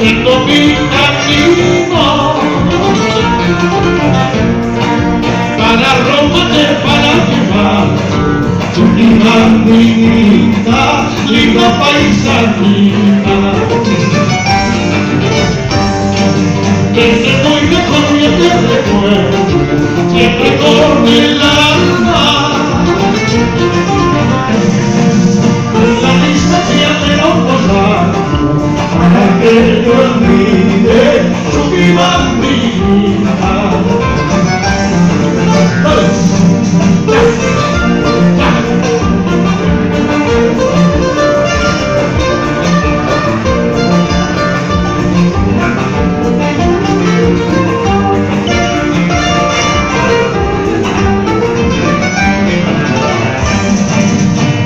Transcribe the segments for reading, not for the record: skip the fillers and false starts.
Tengo mi camino para robarte, para llevar tu linda niñita, linda paisanita. Desde muy lejos yo te recuerdo, siempre con el alma. La distancia de los dos para que yo olvide tu viva vida.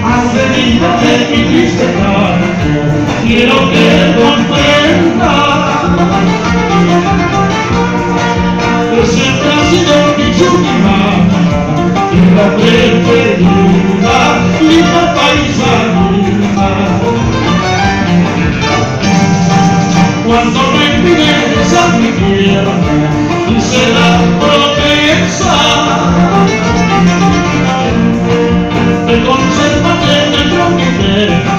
Has venido de mi triste canto, quiero que comprendas que siempre ha sido mi chuquimán y la preferida, linda paisanita. Cuando me pides a mi tierra, hice la promesa de conservarte dentro de mi pecho,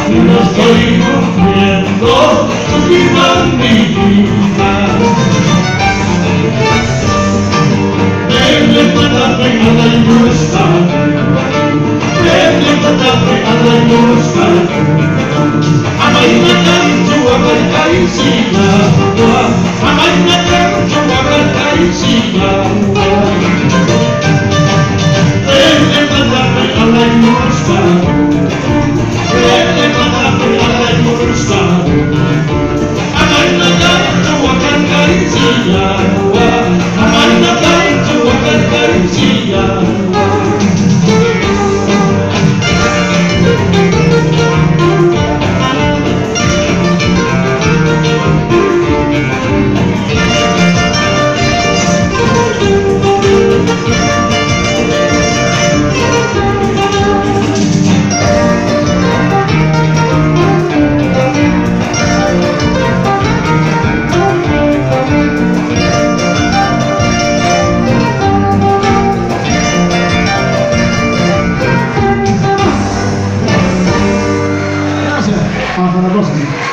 y lo estoy cumpliendo, tu vida mi vida. Debe matarme a la injusta, debe matarme a la injusta. Amai matantu agar kaisinya, amai matantu agar kaisinya. Debe matarme a la injusta, debe matarme a la injusta. Amai matantu agar kaisinya, amai matantu agar kaisinya. Hasta la próxima.